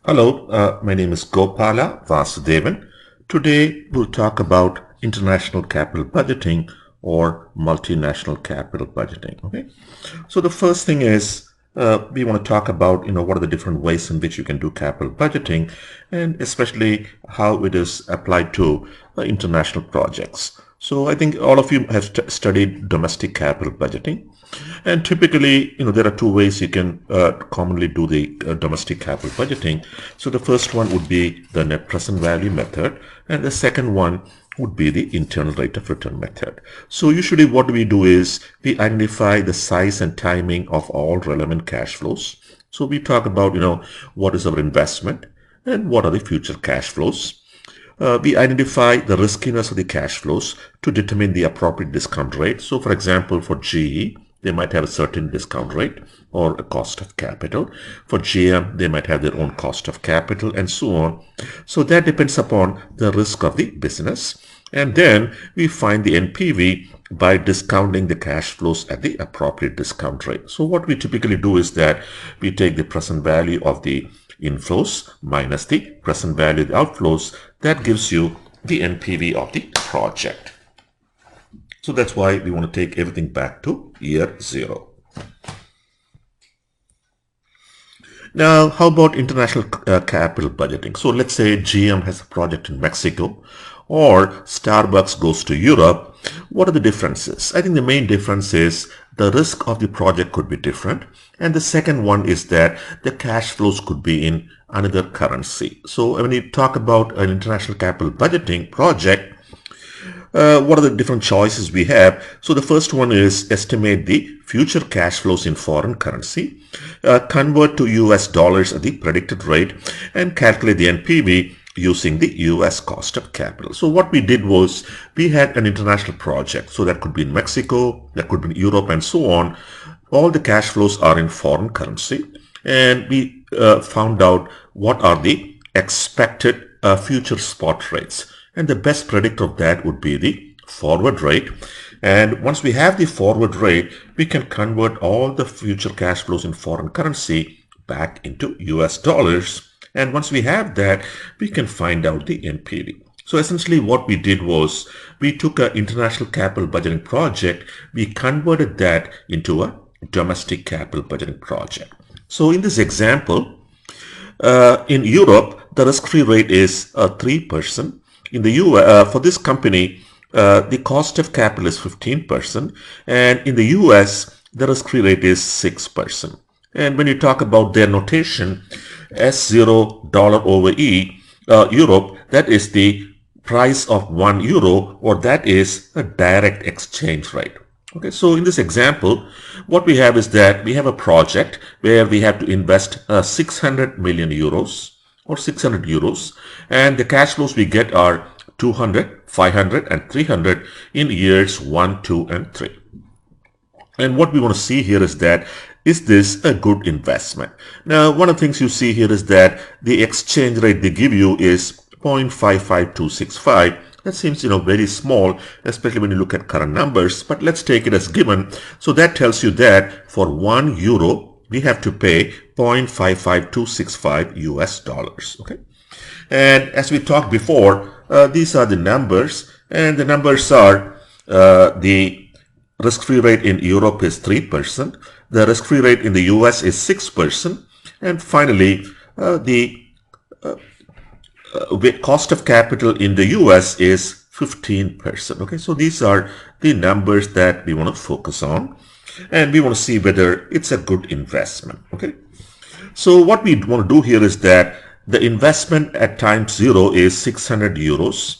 Hello, my name is Gopala Vasudevan. Today we'll talk about international capital budgeting or multinational capital budgeting. Okay, so the first thing is we want to talk about what are the different ways in which you can do capital budgeting, and especially how it is applied to international projects. So I think all of you have studied domestic capital budgeting. And typically, there are two ways you can commonly do the domestic capital budgeting. So the first one would be the net present value method, and the second one would be the internal rate of return method. So usually what we do is we identify the size and timing of all relevant cash flows. So we talk about, what is our investment and what are the future cash flows. We identify the riskiness of the cash flows to determine the appropriate discount rate. So for example, for GE, they might have a certain discount rate or a cost of capital. For GM, they might have their own cost of capital and so on. So that depends upon the risk of the business. And then we find the NPV by discounting the cash flows at the appropriate discount rate. So what we typically do is that we take the present value of the inflows minus the present value of the outflows. That gives you the NPV of the project. So that's why we want to take everything back to year zero. Now, how about international capital budgeting? So let's say GM has a project in Mexico or Starbucks goes to Europe. What are the differences? I think the main difference is the risk of the project could be different. And the second one is that the cash flows could be in another currency. So when you talk about an international capital budgeting project, what are the different choices we have? So the first one is estimate the future cash flows in foreign currency, convert to US dollars at the predicted rate, and calculate the NPV using the US cost of capital. So what we did was we had an international project. So that could be in Mexico, that could be in Europe, and so on. All the cash flows are in foreign currency, and we found out what are the expected future spot rates. And the best predictor of that would be the forward rate. And once we have the forward rate, we can convert all the future cash flows in foreign currency back into US dollars. And once we have that, we can find out the NPV. So essentially what we did was we took an international capital budgeting project, we converted that into a domestic capital budgeting project. So in this example, in Europe, the risk-free rate is 3%. In the US, for this company, the cost of capital is 15%, and in the US, the risk-free rate is 6%. And when you talk about their notation, S0 dollar over E, Europe, that is the price of €1, or that is a direct exchange rate. Okay, so in this example, what we have is that we have a project where we have to invest 600 million euros or 600 euros, and the cash flows we get are 200, 500, and 300 in years 1, 2, and 3. And what we want to see here is that, is this a good investment? Now, one of the things you see here is that the exchange rate they give you is 0.55265. That seems, very small, especially when you look at current numbers, but let's take it as given. So that tells you that for €1, we have to pay 0.55265 US dollars. Okay. And as we talked before, these are the numbers, and the numbers are the risk-free rate in Europe is 3%, the risk-free rate in the US is 6%, and finally the cost of capital in the US is 15%. Okay, so these are the numbers that we want to focus on, and we want to see whether it's a good investment. Okay, so what we want to do here is that the investment at time 0 is 600 euros.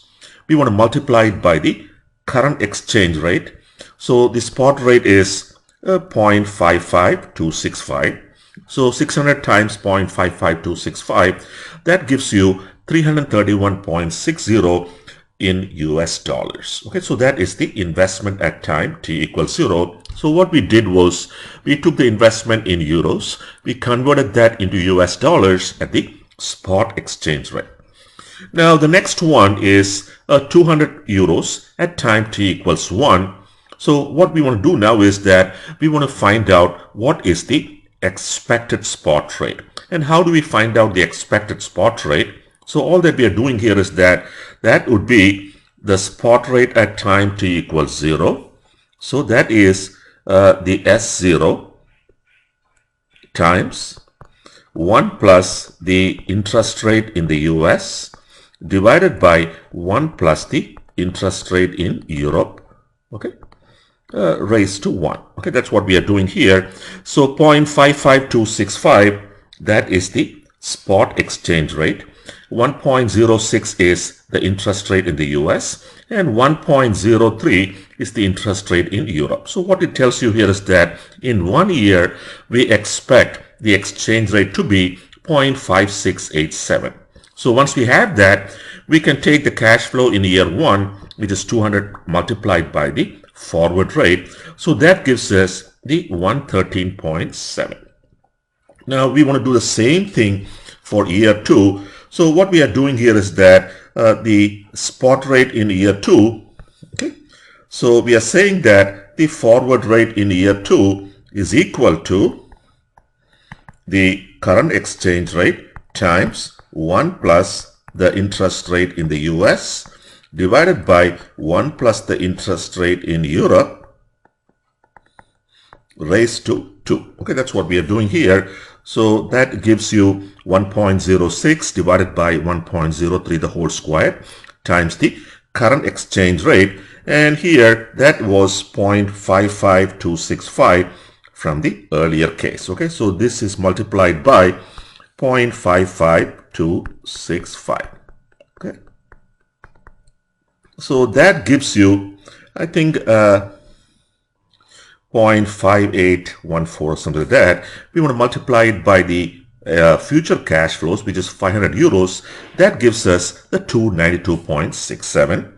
We want to multiply it by the current exchange rate. So the spot rate is 0.55265. So 600 times 0.55265, that gives you 331.60 in US dollars. Okay, so that is the investment at time t equals 0. So what we did was we took the investment in euros, we converted that into US dollars at the spot exchange rate. Now the next one is 200 euros at time t equals 1. So what we want to do now is that we want to find out what is the expected spot rate. And how do we find out the expected spot rate? So all that we are doing here is that would be the spot rate at time t equals 0. So that is the S0 times 1 plus the interest rate in the US divided by 1 plus the interest rate in Europe, okay, raised to 1. Okay, that's what we are doing here. So 0.55265, that is the spot exchange rate. 1.06 is the interest rate in the US, and 1.03 is the interest rate in Europe. So what it tells you here is that in 1 year, we expect the exchange rate to be 0.5687. So once we have that, we can take the cash flow in year 1, which is 200 multiplied by the forward rate. So that gives us the 113.7. Now we want to do the same thing for year 2. So what we are doing here is that the spot rate in year 2, okay, so we are saying that the forward rate in year 2 is equal to the current exchange rate times 1 plus the interest rate in the US divided by 1 plus the interest rate in Europe raised to 2. Okay, that's what we are doing here. So that gives you 1.06 divided by 1.03 the whole square times the current exchange rate. And here that was 0.55265 from the earlier case. Okay, so this is multiplied by 0.55265. Okay, so that gives you, I think, 0.5814, something like that. We want to multiply it by the future cash flows, which is 500 euros. That gives us the 292.67.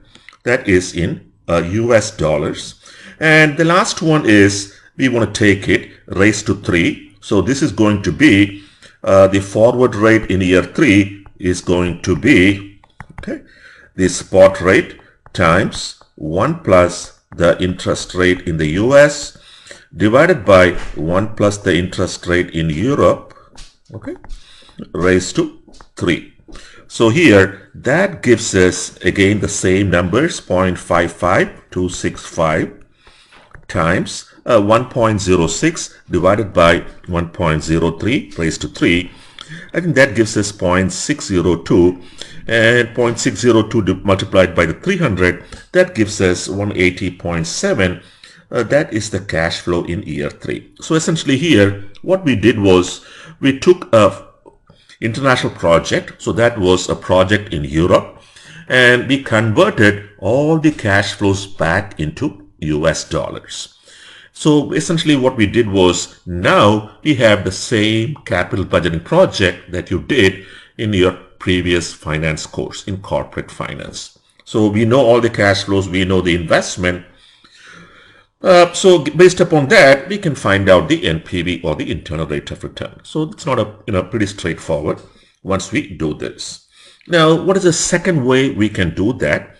That is in US dollars. And the last one is we want to take it raised to 3. So this is going to be the forward rate in year 3 is going to be, okay, the spot rate times 1 plus the interest rate in the US divided by 1 plus the interest rate in Europe, okay, raised to 3. So here that gives us again the same numbers, 0.55265 times 1.06 divided by 1.03 raised to 3. I think that gives us 0.602, and 0.602 multiplied by the 300, that gives us 180.7. That is the cash flow in year 3. So essentially here, what we did was we took a international project. So that was a project in Europe, and we converted all the cash flows back into US dollars. So essentially what we did was now we have the same capital budgeting project that you did in your previous finance course in corporate finance. So we know all the cash flows, we know the investment. So based upon that, we can find out the NPV or the internal rate of return. So it's not pretty straightforward once we do this. Now, what is the second way we can do that?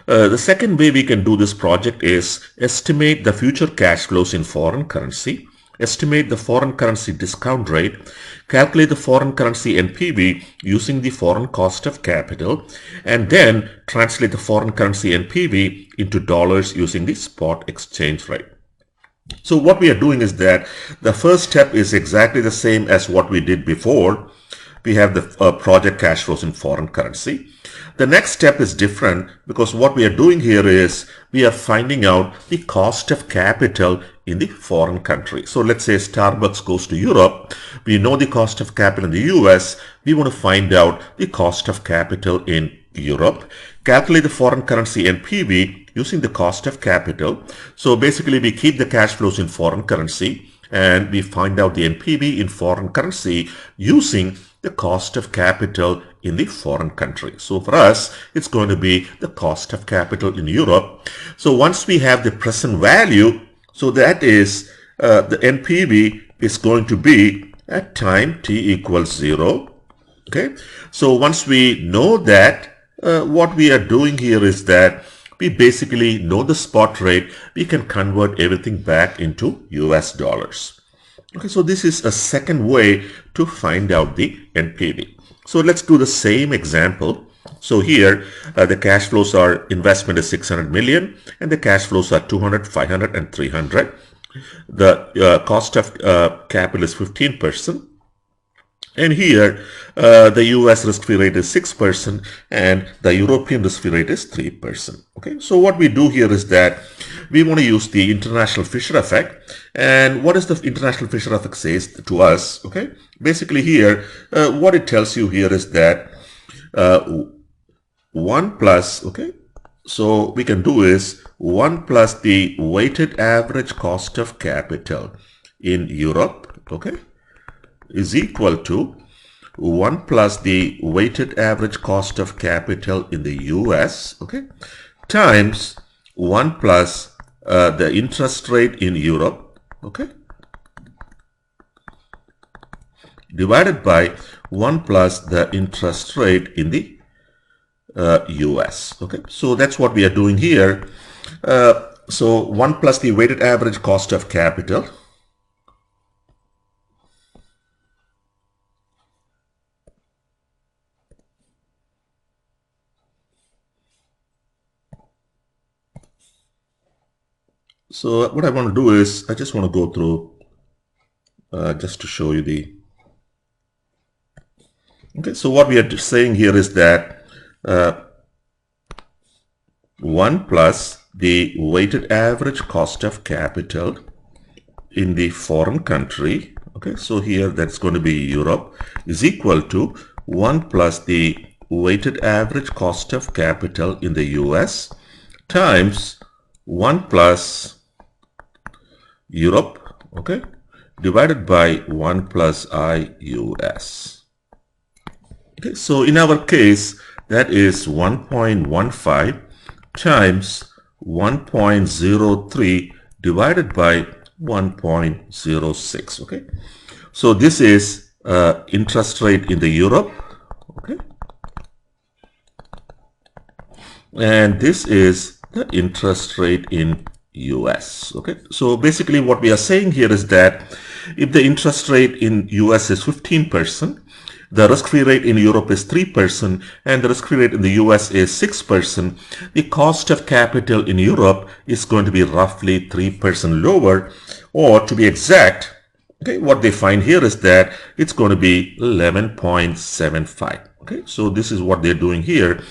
The second way we can do this project is estimate the future cash flows in foreign currency, estimate the foreign currency discount rate, calculate the foreign currency NPV using the foreign cost of capital, and then translate the foreign currency NPV into dollars using the spot exchange rate. So what we are doing is that the first step is exactly the same as what we did before. We have the project cash flows in foreign currency. The next step is different because what we are doing here is we are finding out the cost of capital in the foreign country. So let's say Starbucks goes to Europe. We know the cost of capital in the US. We want to find out the cost of capital in Europe. Calculate the foreign currency NPV using the cost of capital. So basically we keep the cash flows in foreign currency and we find out the NPV in foreign currency using the cost of capital in the foreign country. So for us, it's going to be the cost of capital in Europe. So once we have the present value, so that is the NPV is going to be at time t equals 0. Okay. So once we know that, what we are doing here is that we basically know the spot rate. We can convert everything back into US dollars. Okay, so this is a second way to find out the NPV. So let's do the same example. So here the cash flows are investment is 600 million and the cash flows are 200, 500 and 300. The cost of capital is 15%. And here, the US risk-free rate is 6% and the European risk-free rate is 3%. Okay, so what we do here is that we want to use the international Fisher effect. And what does the international Fisher effect says to us? Okay, basically here, what it tells you here is that 1 plus, okay, so we can do is 1 plus the weighted average cost of capital in Europe, okay, is equal to 1 plus the weighted average cost of capital in the US, okay, times 1 plus the interest rate in Europe, okay, divided by 1 plus the interest rate in the US. Okay, so that's what we are doing here. So 1 plus the weighted average cost of capital So what I want to do is, I just want to go through just to show you the, okay, so what we are saying here is that 1 plus the weighted average cost of capital in the foreign country, okay, so here that's going to be Europe, is equal to 1 plus the weighted average cost of capital in the US times 1 plus Europe, okay, divided by 1 plus IUS. Okay, so in our case, that is 1.15 times 1.03 divided by 1.06. Okay, so this is interest rate in the Europe, okay, and this is the interest rate in US. Okay, so basically what we are saying here is that if the interest rate in US is 15%, the risk-free rate in Europe is 3%, and the risk-free rate in the US is 6%, the cost of capital in Europe is going to be roughly 3% lower, or to be exact, okay, what they find here is that it's going to be 11.75. Okay, so this is what they're doing here.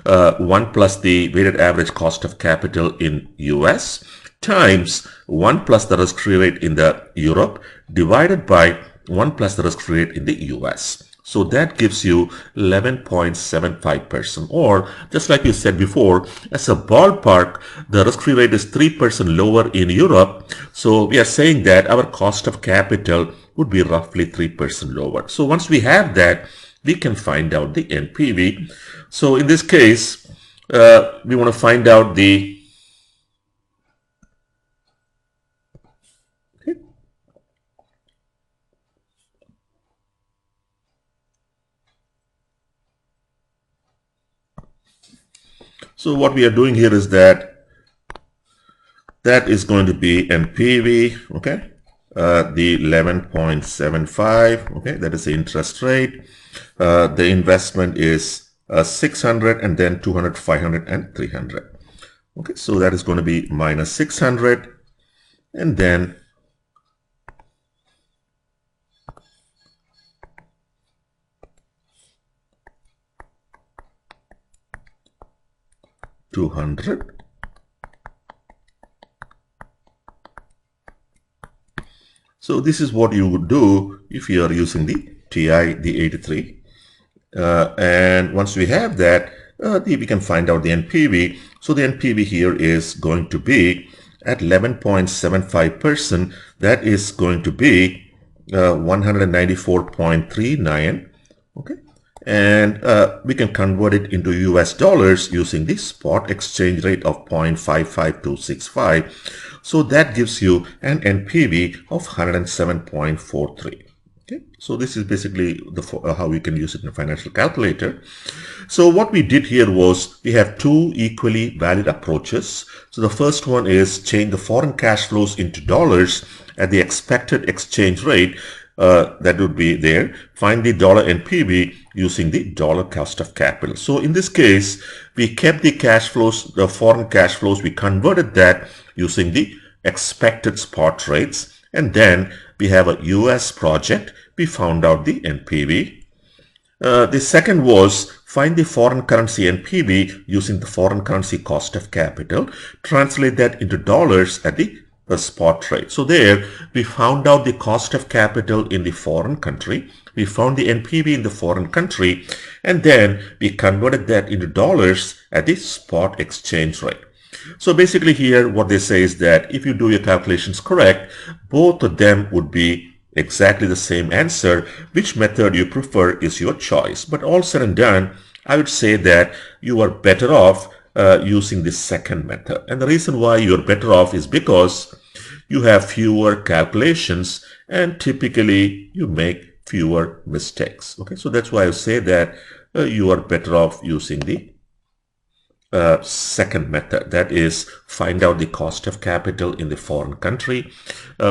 1 plus the weighted average cost of capital in US times 1 plus the risk-free rate in the Europe divided by 1 plus the risk-free rate in the US. So that gives you 11.75%, or just like you said before, as a ballpark, the risk-free rate is 3% lower in Europe. So we are saying that our cost of capital would be roughly 3% lower. So once we have that, we can find out the NPV. So in this case, we want to find out the So what we are doing here is that is going to be NPV, okay, the 11.75, okay, that is the interest rate. The investment is 600 and then 200, 500 and 300. Okay, so that is going to be minus 600 and then 200. So this is what you would do if you are using the TI, the 83. And once we have that, we can find out the NPV. So the NPV here is going to be at 11.75%. That is going to be 194.39. Okay. And we can convert it into US dollars using the spot exchange rate of 0.55265. So that gives you an NPV of 107.43. Okay, so this is basically how we can use it in a financial calculator. So what we did here was we have two equally valid approaches. So the first one is change the foreign cash flows into dollars at the expected exchange rate that would be there. Find the dollar NPV using the dollar cost of capital. So in this case, we kept the cash flows, the foreign cash flows, we converted that using the expected spot rates. And then we have a US project. We found out the NPV. The second was find the foreign currency NPV using the foreign currency cost of capital. Translate that into dollars at the spot rate. So there we found out the cost of capital in the foreign country. We found the NPV in the foreign country, and then we converted that into dollars at the spot exchange rate. So basically here what they say is that if you do your calculations correct, both of them would be exactly the same answer. Which method you prefer is your choice. But all said and done, I would say that you are better off using the second method. And the reason why you're better off is because you have fewer calculations and typically you make fewer mistakes. Okay, so that's why I say that you are better off using the second method, that is find out the cost of capital in the foreign country,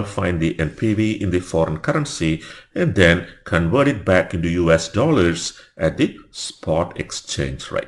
find the NPV in the foreign currency, and then convert it back into US dollars at the spot exchange rate.